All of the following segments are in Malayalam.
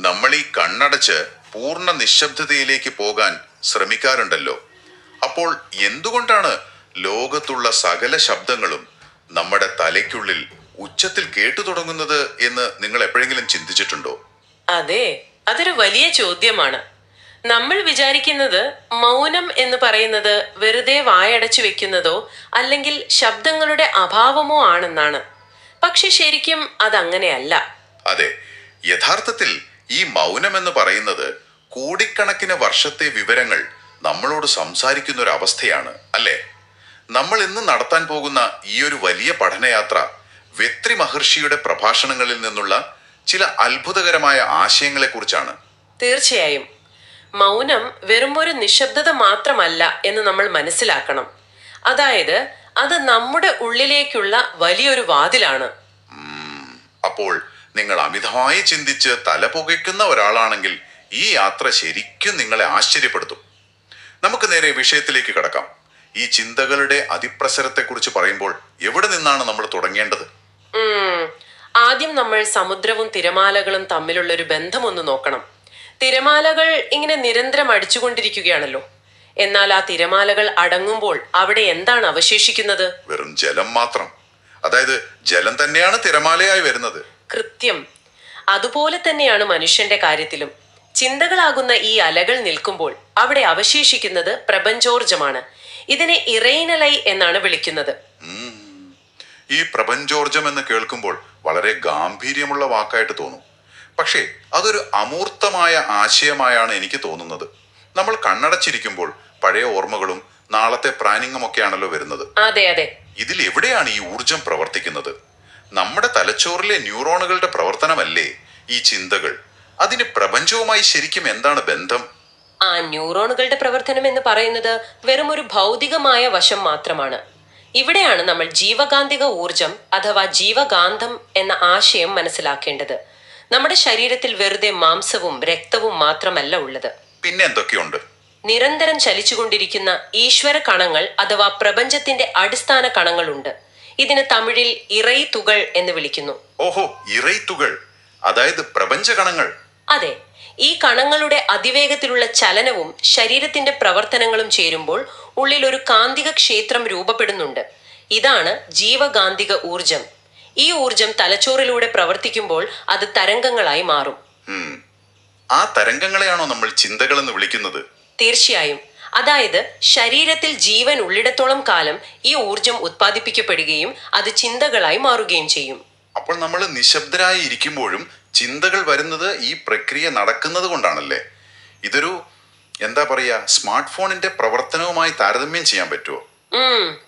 നമ്മൾ ഈ കണ്ണടച്ച് പൂർണ്ണ നിശബ്ദതയിലേക്ക് പോകാൻ ശ്രമിക്കാറുണ്ടല്ലോ. അപ്പോൾ എന്തുകൊണ്ടാണ് ലോകത്തുള്ള സകല ശബ്ദങ്ങളും നമ്മുടെ തലയ്ക്കുള്ളിൽ ഉച്ചത്തിൽ കേട്ടു തുടങ്ങുന്നത് എന്ന് നിങ്ങൾ എപ്പോഴെങ്കിലും ചിന്തിച്ചിട്ടുണ്ടോ? അതെ, അതൊരു വലിയ ചോദ്യമാണ്. നമ്മൾ വിചാരിക്കുന്നത് മൗനം എന്ന് പറയുന്നത് വെറുതെ വായടച്ചു വെക്കുന്നതോ അല്ലെങ്കിൽ ശബ്ദങ്ങളുടെ അഭാവമോ ആണെന്നാണ്. പക്ഷെ ശരിക്കും അതങ്ങനെയല്ല. അതെ, യഥാർത്ഥത്തിൽ ഈ മൗനം എന്ന് പറയുന്നത് കോടിക്കണക്കിന് വർഷത്തെ വിവരങ്ങൾ നമ്മളോട് സംസാരിക്കുന്ന ഒരു അവസ്ഥയാണ്, അല്ലേ? നമ്മൾ ഇന്ന് നടത്താൻ പോകുന്ന ഈ ഒരു വലിയ പഠനയാത്ര വെത്രി മഹർഷിയുടെ പ്രഭാഷണങ്ങളിൽ നിന്നുള്ള ചില അത്ഭുതകരമായ ആശയങ്ങളെ കുറിച്ചാണ്. തീർച്ചയായും മൗനം വെറും ഒരു നിശബ്ദത മാത്രമല്ല എന്ന് നമ്മൾ മനസ്സിലാക്കണം. അതായത് അത് നമ്മുടെ ഉള്ളിലേക്കുള്ള വലിയൊരു വാതിലാണ്. അപ്പോൾ നിങ്ങൾ അമിതമായി ചിന്തിച്ച് തല പുകയ്ക്കുന്ന ഒരാളാണെങ്കിൽ ഈ യാത്ര ശരിക്കും നിങ്ങളെ ആശ്ചര്യപ്പെടുത്തും. നമുക്ക് നേരെ വിഷയത്തിലേക്ക് കടക്കാം. ഈ ചിന്തകളുടെ അതിപ്രസരത്തെക്കുറിച്ച് പറയുമ്പോൾ എവിടെ നിന്നാണ് നമ്മൾ തുടങ്ങേണ്ടത്? ആദ്യം നമ്മൾ സമുദ്രവും തിരമാലകളും തമ്മിലുള്ള ഒരു ബന്ധം ഒന്ന് നോക്കണം. തിരമാലകൾ ഇങ്ങനെ നിരന്തരം അടിച്ചുകൊണ്ടിരിക്കുകയാണല്ലോ. എന്നാൽ ആ തിരമാലകൾ അടങ്ങുമ്പോൾ അവിടെ എന്താണ് അവശേഷിക്കുന്നത്? വെറും ജലം മാത്രം. അതായത് ജലം തന്നെയാണ് തിരമാലയായി വരുന്നത്. കൃത്യം. അതുപോലെ തന്നെയാണ് മനുഷ്യന്റെ കാര്യത്തിലും. ചിന്തകളാകുന്ന ഈ അലകൾ നിൽക്കുമ്പോൾ അവിടെ അവശേഷിക്കുന്നത് പ്രപഞ്ചോർജമാണ്. ഇതിനെ ഇറൈനലൈ എന്നാണ് വിളിക്കുന്നത്. ഈ പ്രപഞ്ചോർജം എന്ന് കേൾക്കുമ്പോൾ വളരെ ഗാംഭീര്യമുള്ള വാക്കായിട്ട് തോന്നും. പക്ഷേ അതൊരു അമൂർത്തമായ ആശയമായാണ് എനിക്ക് തോന്നുന്നത്. നമ്മൾ കണ്ണടച്ചിരിക്കുമ്പോൾ പഴയ ഓർമ്മകളും നാളത്തെ പ്ലാനിങ്ങും ഒക്കെയാണല്ലോ വരുന്നത്. അതെ അതെ. ഇതിൽ എവിടെയാണ് ഈ ഊർജം പ്രവർത്തിക്കുന്നത്? നമ്മുടെ തലച്ചോറിലെ ന്യൂറോണുകളുടെ പ്രവർത്തനമല്ലേ ഈ ചിന്തകൾ? അതിന് പ്രപഞ്ചവുമായി ശരിക്കും എന്താണ് ബന്ധം? ആ ന്യൂറോണുകളുടെ പ്രവർത്തനം എന്ന് പറയുന്നത് വെറും ഒരു ഭൗതികമായ വശം മാത്രമാണ്. ഇവിടെയാണ് നമ്മൾ ജീവകാന്തിക ഊർജം അഥവാ ജീവകാന്തം എന്ന ആശയം മനസ്സിലാക്കേണ്ടത്. നമ്മുടെ ശരീരത്തിൽ വെറുതെ മാംസവും രക്തവും മാത്രമല്ല ഉള്ളത്. പിന്നെ എന്തൊക്കെയുണ്ട്? നിരന്തരം ചലിച്ചുകൊണ്ടിരിക്കുന്ന ഈശ്വര കണങ്ങൾ അഥവാ പ്രപഞ്ചത്തിന്റെ അടിസ്ഥാന കണങ്ങളുണ്ട്. ഇതിന് തമിഴിൽ ഇറൈ തുകൾ എന്ന് വിളിക്കുന്നു. ഓഹോ, ഇറൈ തുകൾ, അതായത് പ്രപഞ്ച കണങ്ങൾ. അതെ, ഈ കണങ്ങളുടെ അതിവേഗത്തിലുള്ള ചലനവും ശരീരത്തിന്റെ പ്രവർത്തനങ്ങളും ചേരുമ്പോൾ ഉള്ളിൽ ഒരു കാന്തിക ക്ഷേത്രം രൂപപ്പെടുന്നുണ്ട്. ഇതാണ് ജീവകാന്തിക ഊർജം. ഈ ഊർജം തലച്ചോറിലൂടെ പ്രവർത്തിക്കുമ്പോൾ അത് തരംഗങ്ങളായി മാറും. ആ തരംഗങ്ങളെയാണോ നമ്മൾ ചിന്തകൾ എന്ന് വിളിക്കുന്നത്? തീർച്ചയായും. അതായത് ശരീരത്തിൽ ജീവൻ ഉള്ളിടത്തോളം കാലം ഈ ഊർജം ഉത്പാദിപ്പിക്കപ്പെടുകയും അത് ചിന്തകളായി മാറുകയും ചെയ്യും. അപ്പോൾ നമ്മൾ നിശബ്ദരായി ഇരിക്കുമ്പോഴും ചിന്തകൾ വരുന്നത് ഈ പ്രക്രിയ നടക്കുന്നത് കൊണ്ടാണല്ലേ? ഇതൊരു എന്താ പറയാ, സ്മാർട്ട് ഫോണിന്റെ പ്രവർത്തനവുമായി താരതമ്യം ചെയ്യാൻ പറ്റുമോ?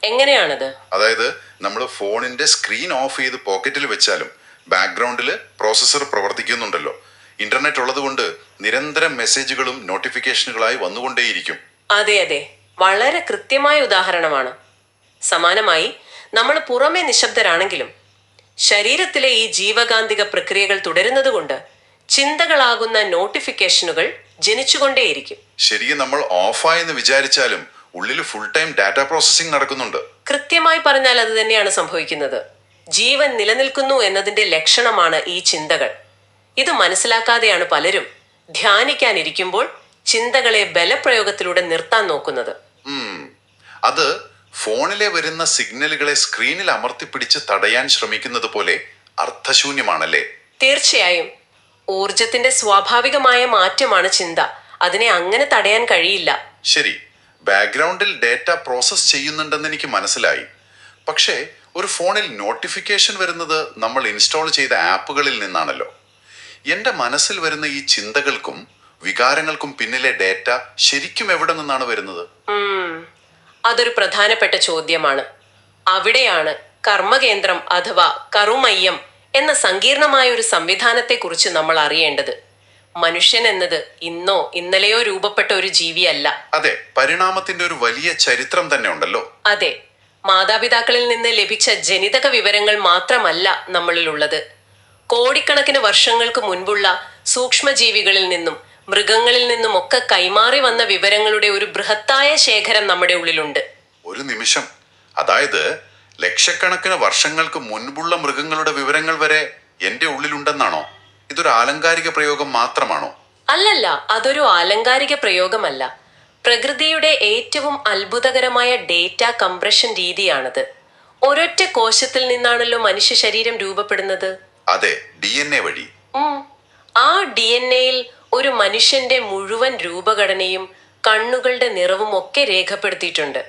എങ്ങനെയാണത്? അതായത് നമ്മൾ ഫോണിന്റെ സ്ക്രീൻ ഓഫ് ചെയ്ത് പോക്കറ്റിൽ വെച്ചാലും ബാക്ക്ഗ്രൗണ്ടിൽ പ്രോസസ്സർ പ്രവർത്തിക്കുന്നുണ്ടല്ലോ. ഇന്റർനെറ്റ് ഉള്ളത് കൊണ്ട് നിരന്തരം മെസ്സേജുകളും നോട്ടിഫിക്കേഷനുകളായി വന്നുകൊണ്ടേയിരിക്കും. അതെ അതെ, വളരെ കൃത്യമായ ഉദാഹരണമാണ്. സമാനമായി നമ്മൾ പുറമെ നിശബ്ദരാണെങ്കിലും ശരീരത്തിലെ ഈ ജീവകാന്തിക പ്രക്രിയകൾ തുടരുന്നത് കൊണ്ട് ചിന്തകളാകുന്ന നോട്ടിഫിക്കേഷനുകൾ ജനിച്ചുകൊണ്ടേയിരിക്കും. ശരിക്കും നമ്മൾ ഓഫായെന്ന് വിചാരിച്ചാലും ഉള്ളിൽ ഫുൾ ടൈം ഡാറ്റ പ്രോസസ്സിംഗ് നടക്കുന്നുണ്ട്. കൃത്യമായി പറഞ്ഞാൽ അത് തന്നെയാണ് സംഭവിക്കുന്നത്. ജീവൻ നിലനിൽക്കുന്നു എന്നതിന്റെ ലക്ഷണമാണ് ഈ ചിന്തകൾ. ഇത് മനസ്സിലാക്കാതെയാണ് പലരും ധ്യാനിക്കാനിരിക്കുമ്പോൾ ചിന്തകളെ ബലപ്രയോഗത്തിലൂടെ നിർത്താൻ നോക്കുന്നത്. അത് ഫോണിലെ വരുന്ന സിഗ്നലുകളെ സ്ക്രീനിൽ അമർത്തിപ്പിടിച്ച് തടയാൻ ശ്രമിക്കുന്നത് പോലെ അർത്ഥശൂന്യമാണല്ലേ? തീർച്ചയായും. ഊർജത്തിന്റെ സ്വാഭാവികമായ മാറ്റമാണ് ചിന്ത. അതിനെ അങ്ങനെ തടയാൻ കഴിയില്ല. ശരി, ബാക്ക്ഗ്രൗണ്ടിൽ ഡേറ്റ പ്രോസസ് ചെയ്യുന്നുണ്ടെന്ന് എനിക്ക് മനസ്സിലായി. പക്ഷേ ഒരു ഫോണിൽ നോട്ടിഫിക്കേഷൻ വരുന്നത് നമ്മൾ ഇൻസ്റ്റാൾ ചെയ്ത ആപ്പുകളിൽ നിന്നാണല്ലോ. എൻ്റെ മനസ്സിൽ വരുന്ന ഈ ചിന്തകൾക്കും വികാരങ്ങൾക്കും പിന്നിലെ ഡേറ്റ ശരിക്കും എവിടെ നിന്നാണ് വരുന്നത്? അതൊരു പ്രധാനപ്പെട്ട ചോദ്യമാണ്. അവിടെയാണ് കർമ്മകേന്ദ്രം അഥവാ കറുമയ്യം എന്ന സങ്കീർണമായ ഒരു സംവിധാനത്തെക്കുറിച്ച് നമ്മൾ അറിയേണ്ടത്. മനുഷ്യൻ എന്നത് ഇന്നോ ഇന്നലെയോ രൂപപ്പെട്ട ഒരു ജീവിയല്ല. അതെ, പരിണാമത്തിന്റെ ഒരു വലിയ ചരിത്രം തന്നെ ഉണ്ടല്ലോ. അതെ, മാതാപിതാക്കളിൽ നിന്ന് ലഭിച്ച ജനിതക വിവരങ്ങൾ മാത്രമല്ല നമ്മളിലുള്ളത്. കോടിക്കണക്കിന് വർഷങ്ങൾക്ക് മുൻപുള്ള സൂക്ഷ്മജീവികളിൽ നിന്നും മൃഗങ്ങളിൽ നിന്നുമൊക്കെ കൈമാറി വന്ന വിവരങ്ങളുടെ ഒരു ബൃഹത്തായ ശേഖരം നമ്മുടെ ഉള്ളിലുണ്ട്. ഒരു നിമിഷം, അതായത് ലക്ഷക്കണക്കിന് വർഷങ്ങൾക്ക് മുൻപുള്ള മൃഗങ്ങളുടെ വിവരങ്ങൾ വരെ എന്റെ ഉള്ളിലുണ്ടെന്നാണോ? ഇതൊരു ആലങ്കാരിക പ്രയോഗം മാത്രമാണോ? അല്ലല്ല, അതൊരു ആലങ്കാരിക പ്രയോഗമല്ല. പ്രകൃതിയുടെ ഏറ്റവും അത്ഭുതകരമായ ഡേറ്റ കംപ്രഷൻ രീതിയാണത്. ഒരൊറ്റ കോശത്തിൽ നിന്നാണല്ലോ മനുഷ്യ ശരീരം രൂപപ്പെടുന്നത്. അതെ, DNA വഴി. ഉം. ആ DNA-യിൽ ഒരു മനുഷ്യന്റെ മുഴുവൻ രൂപഘടനയും കണ്ണുകളുടെ നിറവും ഒക്കെ രേഖപ്പെടുത്തിയിട്ടുണ്ട്.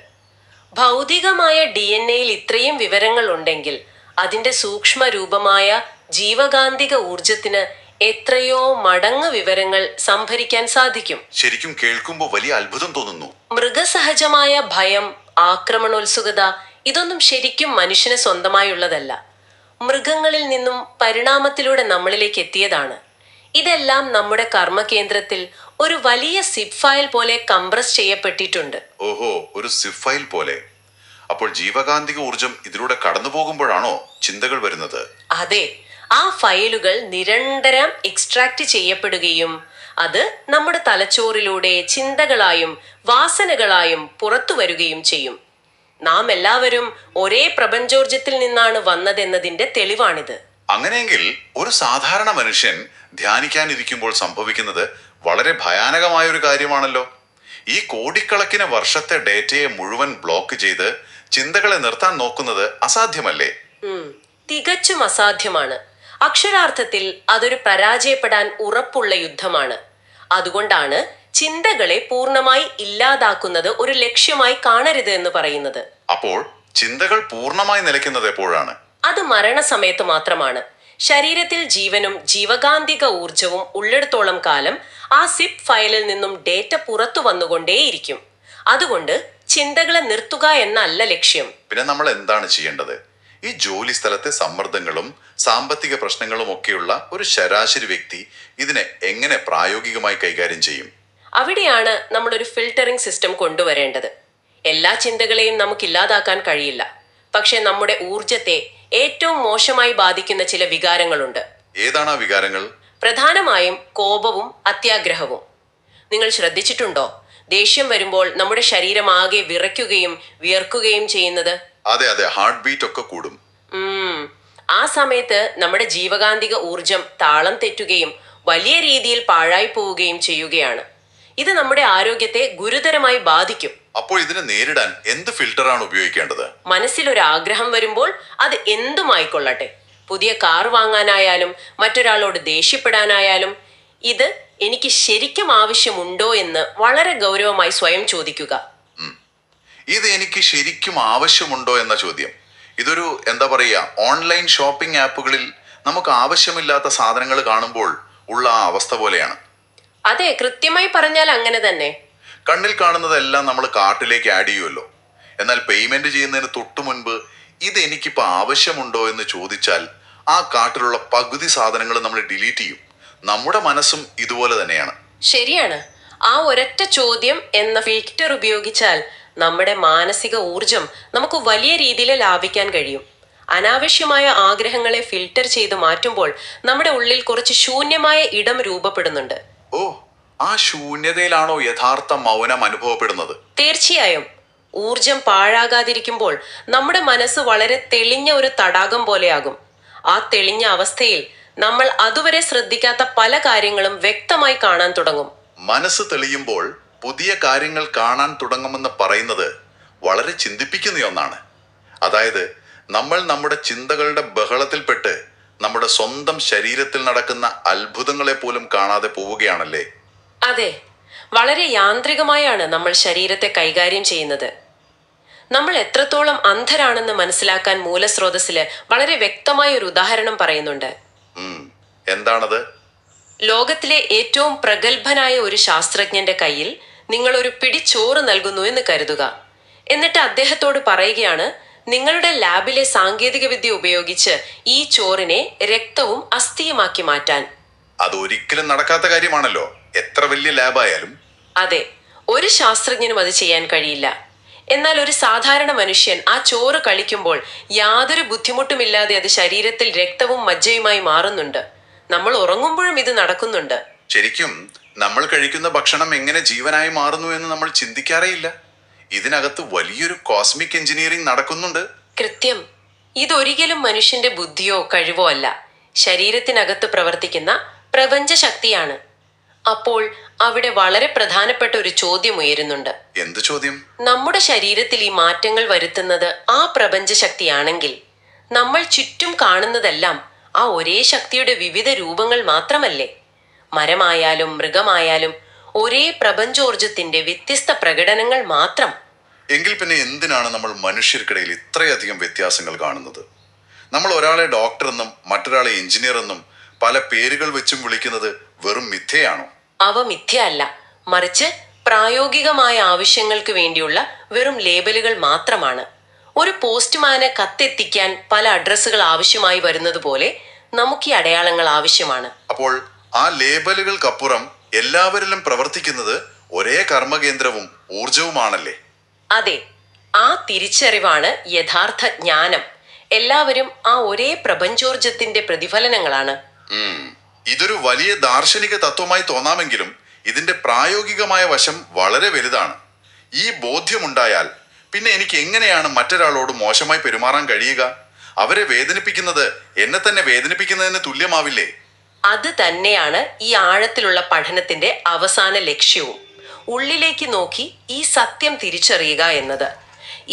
ഭൗതികമായ DNA-യിൽ ഇത്രയും വിവരങ്ങൾ ഉണ്ടെങ്കിൽ അതിന്റെ സൂക്ഷ്മ രൂപമായ ജീവകാന്തിക ഊർജത്തിന് എത്രയോ മടങ്ങ് വിവരങ്ങൾ സംഭരിക്കാൻ സാധിക്കും. ശരിക്കും കേൾക്കുമ്പോൾ വലിയ അത്ഭുതം തോന്നുന്നു. മൃഗസഹജമായ ഭയം, ആക്രമണോത്സുകത ഇതൊന്നും ശരിക്കും മനുഷ്യന് സ്വന്തമായുള്ളതല്ല. മൃഗങ്ങളിൽ നിന്നും പരിണാമത്തിലൂടെ നമ്മളിലേക്ക് എത്തിയതാണ്. ഇതെല്ലാം നമ്മുടെ കർമ്മകേന്ദ്രത്തിൽ ഒരു വലിയ സിപ്പ് ഫയൽ പോലെ കംപ്രസ് ചെയ്യപ്പെട്ടിട്ടുണ്ട്. ഓഹോ, ഒരു സിപ്പ് ഫയൽ പോലെ. അപ്പോൾ ജീവകാന്തിക ഊർജം ഇതിലൂടെ കടന്നു പോകുമ്പോഴാണോ ചിന്തകൾ വരുന്നത്? അതെ, ആ ഫയലുകൾ നിരന്തരം എക്സ്ട്രാക്ട് ചെയ്യപ്പെടുകയും അത് നമ്മുടെ തലച്ചോറിലൂടെ ചിന്തകളായും വാസനകളായും പുറത്തു വരികയും ചെയ്യും. നാം എല്ലാവരും ഒരേ പ്രപഞ്ചോർജത്തിൽ നിന്നാണ് വന്നതെന്നതിന്റെ തെളിവാണിത്. അങ്ങനെയെങ്കിൽ ഒരു സാധാരണ മനുഷ്യൻ ധ്യാനിക്കാനിരിക്കുമ്പോൾ സംഭവിക്കുന്നത് വളരെ ഭയാനകമായ ഒരു കാര്യമാണല്ലോ. ഈ കോടിക്കണക്കിന് വർഷത്തെ ഡേറ്റയെ മുഴുവൻ ബ്ലോക്ക് ചെയ്ത് ചിന്തകളെ നിർത്താൻ നോക്കുന്നത് അസാധ്യമല്ലേ? തികച്ചും അസാധ്യമാണ്. അക്ഷരാർത്ഥത്തിൽ അതൊരു പരാജയപ്പെടാൻ ഉറപ്പുള്ള യുദ്ധമാണ്. അതുകൊണ്ടാണ് ചിന്തകളെ പൂർണ്ണമായി ഇല്ലാതാക്കുന്നത് ഒരു ലക്ഷ്യമായി കാണരുത് എന്ന് പറയുന്നത്. അപ്പോൾ ചിന്തകൾ പൂർണ്ണമായി നിലയ്ക്കുന്നത് എപ്പോഴാണ്? അത് മരണസമയത്ത് മാത്രമാണ്. ശരീരത്തിൽ ജീവനും ജീവകാന്തിക ഊർജവും ഉള്ളിടത്തോളം കാലം ആ സിപ്പ് ഫയലിൽ നിന്നും ഡേറ്റ പുറത്തു വന്നുകൊണ്ടേയിരിക്കും. അതുകൊണ്ട് ചിന്തകളെ നിർത്തുക എന്നല്ല ലക്ഷ്യം. പിന്നെ നമ്മൾ എന്താണ് ചെയ്യേണ്ടത്? ഈ ജോലി സ്ഥലത്തെ സമ്മർദ്ദങ്ങളും സാമ്പത്തിക പ്രശ്നങ്ങളും ഒക്കെയുള്ള ഒരു ശരാശരി വ്യക്തി ഇതിനെ എങ്ങനെ പ്രായോഗികമായി കൈകാര്യം ചെയ്യും? അവിടെയാണ് നമ്മളൊരു ഫിൽട്ടറിംഗ് സിസ്റ്റം കൊണ്ടുവരേണ്ടത്. എല്ലാ ചിന്തകളെയും നമുക്ക് ഇല്ലാതാക്കാൻ കഴിയില്ല. പക്ഷെ നമ്മുടെ ഊർജത്തെ ഏറ്റവും മോശമായി ബാധിക്കുന്ന ചില വികാരങ്ങളുണ്ട്. ഏതാണ് ആ വികാരങ്ങൾ? പ്രധാനമായും കോപവും അത്യാഗ്രഹവും. നിങ്ങൾ ശ്രദ്ധിച്ചിട്ടുണ്ടോ, ദേഷ്യം വരുമ്പോൾ നമ്മുടെ ശരീരം ആകെ വിറയ്ക്കുകയും വിയർക്കുകയും ചെയ്യുന്നത്? അതെ അതെ, ഹാർട്ട് ബീറ്റ് ഒക്കെ കൂടും. ആ സമയത്ത് നമ്മുടെ ജീവകാന്തിക ഊർജം താളം തെറ്റുകയും വലിയ രീതിയിൽ പാഴായി പോവുകയും ചെയ്യുകയാണ്. ഇത് നമ്മുടെ ആരോഗ്യത്തെ ഗുരുതരമായി ബാധിക്കും. അപ്പോൾ ഇതിനെ നേരിടാൻ എന്ത് ഫിൽട്ടറാണ് ഉപയോഗിക്കേണ്ടത്? മനസ്സിലൊരു ആഗ്രഹം വരുമ്പോൾ അത് എന്തുമായിക്കൊള്ളട്ടെ, പുതിയ കാർ വാങ്ങാനായാലും മറ്റൊരാളോട് ദേഷ്യപ്പെടാനായാലും, ഇത് എനിക്ക് ശരിക്കും ആവശ്യമുണ്ടോ എന്ന് വളരെ ഗൗരവമായി സ്വയം ചോദിക്കുക. ഇത് എനിക്ക് ശരിക്കും ആവശ്യമുണ്ടോ എന്ന ചോദ്യം, ഇതൊരു എന്താ പറയുക, ഓൺലൈൻ ഷോപ്പിംഗ് ആപ്പുകളിൽ നമുക്ക് ആവശ്യമില്ലാത്ത സാധനങ്ങൾ കാണുമ്പോൾ ഉള്ള ആ അവസ്ഥ പോലെയാണ്. അതെ, കൃത്യമായി പറഞ്ഞാൽ അങ്ങനെ തന്നെ. കണ്ണിൽ കാണുന്നതെല്ലാം നമ്മൾ കാർട്ടിലേക്ക് ആഡ് ചെയ്യുമല്ലോ. എന്നാൽ പേയ്മെന്റ് ചെയ്യുന്നതിന് തൊട്ടു മുൻപ് ഇത് എനിക്കിപ്പോൾ ആവശ്യമുണ്ടോ എന്ന് ചോദിച്ചാൽ ആ കാർട്ടിലുള്ള പകുതി സാധനങ്ങൾ നമ്മൾ ഡിലീറ്റ് ചെയ്യും. നമ്മുടെ മനസ്സും ഇതുപോലെ തന്നെയാണ്. ശരിയാണ്. ആ ഒരൊറ്റ ചോദ്യം എന്ന ഫിൽറ്റർ ഉപയോഗിച്ചാൽ നമ്മുടെ മാനസിക ഊർജം നമുക്ക് വലിയ രീതിയിൽ ലാഭിക്കാൻ കഴിയും. അനാവശ്യമായ ആഗ്രഹങ്ങളെ ഫിൽട്ടർ ചെയ്ത് മാറ്റുമ്പോൾ നമ്മുടെ ഉള്ളിൽ കുറച്ച് ശൂന്യമായ ഇടം രൂപപ്പെടുന്നുണ്ട്. ഓ, ആ ശൂന്യതയിലാണോ യഥാർത്ഥ മൗനം അനുഭവപ്പെടുന്നത്? തീർച്ചയായും. ഊർജം പാഴാകാതിരിക്കുമ്പോൾ നമ്മുടെ മനസ്സ് വളരെ തെളിഞ്ഞ ഒരു തടാകം പോലെയാകും. ആ തെളിഞ്ഞ അവസ്ഥയിൽ നമ്മൾ അതുവരെ ശ്രദ്ധിക്കാത്ത പല കാര്യങ്ങളും വ്യക്തമായി കാണാൻ തുടങ്ങും. മനസ്സ് തെളിയുമ്പോൾ പുതിയ കാര്യങ്ങൾ കാണാൻ തുടങ്ങുമെന്ന് പറയുന്നത് വളരെ ചിന്തിപ്പിക്കുന്ന ഒന്നാണ്. അതായത് നമ്മൾ നമ്മുടെ ചിന്തകളുടെ ബഹളത്തിൽപ്പെട്ട് നമ്മുടെ സ്വന്തം ശരീരത്തിൽ നടക്കുന്ന അത്ഭുതങ്ങളെ പോലും കാണാതെ പോവുകയാണല്ലേ? അതെ, വളരെ യാന്ത്രികമായാണ് നമ്മൾ ശരീരത്തെ കൈകാര്യം ചെയ്യുന്നത്. നമ്മൾ എത്രത്തോളം അന്ധരാണെന്ന് മനസ്സിലാക്കാൻ മൂലസ്രോതസ്സില് വളരെ വ്യക്തമായ ഒരു ഉദാഹരണം പറയുന്നുണ്ട്. എന്താണത്? ലോകത്തിലെ ഏറ്റവും പ്രഗത്ഭനായ ഒരു ശാസ്ത്രജ്ഞന്റെ കയ്യിൽ നിങ്ങൾ ഒരു പിടി ചോറ് നൽകുന്നു എന്ന് കരുതുക. എന്നിട്ട് അദ്ദേഹത്തോട് പറയുകയാണ്, നിങ്ങളുടെ ലാബിലെ സാങ്കേതിക വിദ്യ ഉപയോഗിച്ച് ഈ ചോറിനെ രക്തവും അസ്ഥിയുമാക്കി മാറ്റാൻ. അതൊരിക്കലും നടക്കാത്ത കാര്യമാണല്ലോ, എത്ര വലിയ ലാബായാലും. അതെ, ഒരു ശാസ്ത്രജ്ഞനും അത് ചെയ്യാൻ കഴിയില്ല. എന്നാൽ ഒരു സാധാരണ മനുഷ്യൻ ആ ചോറ് കഴിക്കുമ്പോൾ യാതൊരു ബുദ്ധിമുട്ടുമില്ലാതെ അത് ശരീരത്തിൽ രക്തവും മജ്ജയുമായി മാറുന്നുണ്ട്. നമ്മൾ ഉറങ്ങുമ്പോഴും ഇത് നടക്കുന്നുണ്ട്. ശരിക്കും നമ്മൾ കഴിക്കുന്ന ഭക്ഷണം എങ്ങനെ ജീവനായി മാറുന്നു എന്ന് നമ്മൾ ചിന്തിക്കാറേയില്ല. ഇതിനകത്ത് വലിയൊരു കോസ്മിക് എഞ്ചിനീയറിംഗ് നടക്കുന്നുണ്ട്. കൃത്യം. ഇതൊരിക്കലും മനുഷ്യന്റെ ബുദ്ധിയോ കഴിവോ അല്ല. ശരീരത്തിനകത്ത് പ്രവർത്തിക്കുന്ന പ്രപഞ്ചശക്തിയാണ്. അപ്പോൾ അവിടെ വളരെ പ്രധാനപ്പെട്ട ഒരു ചോദ്യം ഉയരുന്നുണ്ട്. എന്ത് ചോദ്യം? നമ്മുടെ ശരീരത്തിൽ ഈ മാറ്റങ്ങൾ വരുത്തുന്നത് ആ പ്രപഞ്ചശക്തിയാണെങ്കിൽ നമ്മൾ ചുറ്റും കാണുന്നതെല്ലാം ആ ഒരേ ശക്തിയുടെ വിവിധ രൂപങ്ങൾ മാത്രമല്ലേ? മരമായാലും മൃഗമായാലും ഒരേ പ്രപഞ്ചോർജത്തിന്റെ വ്യത്യസ്ത പ്രകടനങ്ങൾ മാത്രം. എങ്കിൽ പിന്നെ എന്തിനാണ് നമ്മൾ മനുഷ്യർക്കിടയിൽ ഇത്രയധികം വ്യത്യാസങ്ങൾ കാണുന്നത്? നമ്മൾ ഒരാളെ ഡോക്ടർ എന്നും മറ്റൊരാളെ എഞ്ചിനീയർ എന്നും പല പേരുകൾ വെച്ചും വിളിക്കുന്നത് വെറും മിഥ്യയാണോ? അവ മിഥ്യയല്ല, മറിച്ച് പ്രായോഗികമായ ആവശ്യങ്ങൾക്ക് വേണ്ടിയുള്ള വെറും ലേബലുകൾ മാത്രമാണ്. ഒരു പോസ്റ്റ്മാന് കത്തെത്തിക്കാൻ പല അഡ്രസ്സുകൾ ആവശ്യമായി വരുന്നത് പോലെ നമുക്ക് ഈ അടയാളങ്ങൾ ആവശ്യമാണ്. അപ്പോൾ ആ ലേബലുകൾക്കപ്പുറം എല്ലാവരിലും പ്രവർത്തിക്കുന്നത് ഒരേ കർമ്മകേന്ദ്രവും ഊർജവുമാണല്ലേ? അതെ, ആ തിരിച്ചറിവാണ് യഥാർത്ഥ ജ്ഞാനം. എല്ലാവരും ആ ഒരേ പ്രപഞ്ചോർജത്തിന്റെ പ്രതിഫലനങ്ങളാണ്. ഇതൊരു വലിയ ദാർശനിക തത്വമായി തോന്നാമെങ്കിലും ഇതിന്റെ പ്രായോഗികമായ വശം വളരെ വലുതാണ്. ഈ ബോധ്യമുണ്ടായാൽ പിന്നെ എനിക്ക് എങ്ങനെയാണ് മറ്റൊരാളോട് മോശമായി പെരുമാറാൻ കഴിയുക? അവരെ വേദനിപ്പിക്കുന്നത് എന്നെ തന്നെ വേദനിപ്പിക്കുന്നതിന് തുല്യമാവില്ലേ? അത് തന്നെയാണ് ഈ ആഴത്തിലുള്ള പഠനത്തിന്റെ അവസാന ലക്ഷ്യവും. ഉള്ളിലേക്ക് നോക്കി ഈ സത്യം തിരിച്ചറിയുക എന്നത്.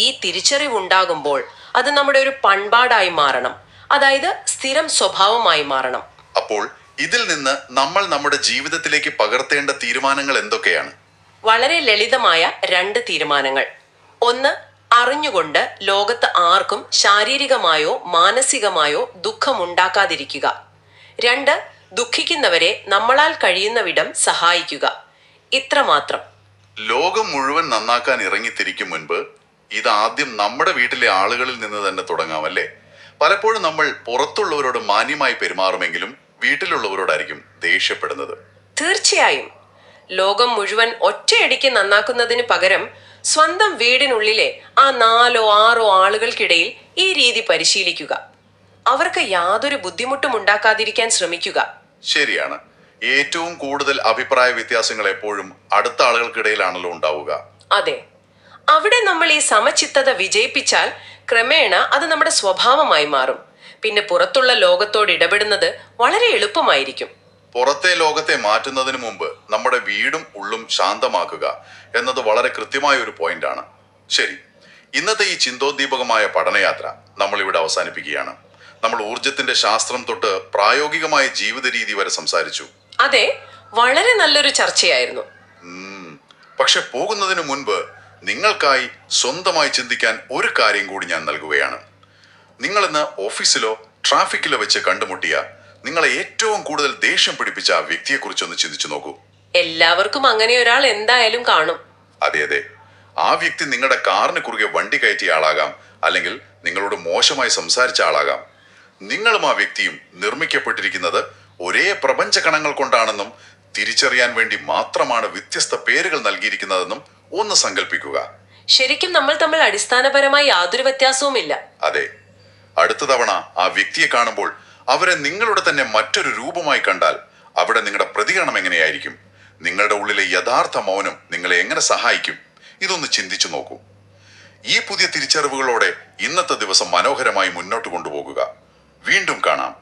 ഈ തിരിച്ചറിവുണ്ടാകുമ്പോൾ അത് നമ്മുടെ ഒരു പൺപാടായി മാറണം, അതായത് സ്ഥിരം സ്വഭാവമായി മാറണം. അപ്പോൾ ഇതിൽ നിന്ന് നമ്മൾ നമ്മുടെ ജീവിതത്തിലേക്ക് പകർത്തേണ്ട തീരുമാനങ്ങൾ എന്തൊക്കെയാണ്? വളരെ ലളിതമായ 2 തീരുമാനങ്ങൾ. 1, അറിഞ്ഞുകൊണ്ട് ലോകത്ത് ആർക്കും ശാരീരികമായോ മാനസികമായോ ദുഃഖമുണ്ടാക്കാതിരിക്കുക. 2, ദുഃഖിക്കുന്നവരെ നമ്മളാൽ കഴിയുന്ന വിധം സഹായിക്കുക. ഇത്രമാത്രം. ലോകം മുഴുവൻ നന്നാക്കാൻ ഇറങ്ങിത്തിരിക്കും മുൻപ് ഇതാദ്യം നമ്മുടെ വീട്ടിലെ ആളുകളിൽ നിന്ന് തന്നെ തുടങ്ങാമല്ലേ? പലപ്പോഴും നമ്മൾ പുറത്തുള്ളവരോട് മാന്യമായി പെരുമാറുമെങ്കിലും വീട്ടിലുള്ളവരോടായിരിക്കും ദേഷ്യപ്പെടുന്നത്. തീർച്ചയായും. ലോകം മുഴുവൻ ഒറ്റയടിക്ക് നന്നാക്കുന്നതിന് പകരം സ്വന്തം വീടിനുള്ളിലെ ആ 4 or 6 ആളുകൾക്കിടയിൽ ഈ രീതി പരിശീലിക്കുക. അവർക്ക് യാതൊരു ബുദ്ധിമുട്ടും ഉണ്ടാക്കാതിരിക്കാൻ ശ്രമിക്കുക. ശരിയാണ്. ഏറ്റവും കൂടുതൽ അഭിപ്രായ വ്യത്യാസങ്ങൾ എപ്പോഴും അടുത്ത ആളുകൾക്കിടയിലാണല്ലോ ഉണ്ടാവുക. അതെ, അവിടെ നമ്മൾ ഈ സമചിത്തത വിജയിപ്പിച്ചാൽ ക്രമേണ അത് നമ്മുടെ സ്വഭാവമായി മാറും. പിന്നെ പുറത്തുള്ള ലോകത്തോട് ഇടപെടുന്നത് വളരെ എളുപ്പമായിരിക്കും. പുറത്തെ ലോകത്തെ മാറ്റുന്നതിന് മുമ്പ് നമ്മുടെ വീടും ഉള്ളും ശാന്തമാക്കുക എന്നത് വളരെ കൃത്യമായ ഒരു പോയിന്റാണ്. ശരി, ഇന്നത്തെ ഈ ചിന്തോദ്ദീപകമായ പഠനയാത്ര നമ്മൾ ഇവിടെ അവസാനിപ്പിക്കുകയാണ്. നമ്മൾ ഊർജത്തിന്റെ ശാസ്ത്രം തൊട്ട് പ്രായോഗികമായ ജീവിത രീതി വരെ സംസാരിച്ചു. അതെ, വളരെ നല്ലൊരു ചർച്ചയായിരുന്നു. പക്ഷെ പോകുന്നതിന് മുൻപ് നിങ്ങൾക്കായി സ്വന്തമായി ചിന്തിക്കാൻ ഒരു കാര്യം കൂടി ഞാൻ നൽകുകയാണ്. നിങ്ങളിന്ന് ഓഫീസിലോ ട്രാഫിക്കിലോ വെച്ച് കണ്ടുമുട്ടിയ നിങ്ങളെ ഏറ്റവും കൂടുതൽ ദേഷ്യം പിടിപ്പിച്ച ആ വ്യക്തിയെക്കുറിച്ചൊന്ന് ചിന്തിച്ചു നോക്കൂ. എല്ലാവർക്കും അങ്ങനെ ഒരാൾ എന്തായാലും കാണും. അതെ അതെ, ആ വ്യക്തി നിങ്ങളുടെ കാറിന് കുറുകെ വണ്ടി കയറ്റിയ ആളാകാം, അല്ലെങ്കിൽ നിങ്ങളോട് മോശമായി സംസാരിച്ച ആളാകാം. നിങ്ങളും ആ വ്യക്തിയും നിർമ്മിക്കപ്പെട്ടിരിക്കുന്നത് ഒരേ പ്രപഞ്ച കണങ്ങൾ കൊണ്ടാണെന്നും തിരിച്ചറിയാൻ വേണ്ടി മാത്രമാണ് വ്യത്യസ്ത പേരുകൾ നൽകിയിരിക്കുന്നതെന്നും ഒന്ന് സങ്കല്പിക്കുക. ശരിക്കും നമ്മൾ തമ്മിൽ അടിസ്ഥാനപരമായി യാതൊരു വ്യത്യാസവുമില്ല. അതെ, അടുത്ത തവണ ആ വ്യക്തിയെ കാണുമ്പോൾ അവരെ നിങ്ങളുടെ തന്നെ മറ്റൊരു രൂപമായി കണ്ടാൽ അവിടെ നിങ്ങളുടെ പ്രതികരണം എങ്ങനെയായിരിക്കും? നിങ്ങളുടെ ഉള്ളിലെ യഥാർത്ഥ മൗനം നിങ്ങളെ എങ്ങനെ സഹായിക്കും? ഇതൊന്ന് ചിന്തിച്ചു നോക്കൂ. ഈ പുതിയ തിരിച്ചറിവുകളോടെ ഇന്നത്തെ ദിവസം മനോഹരമായി മുന്നോട്ട് കൊണ്ടുപോകുക. വീണ്ടും കാണാം.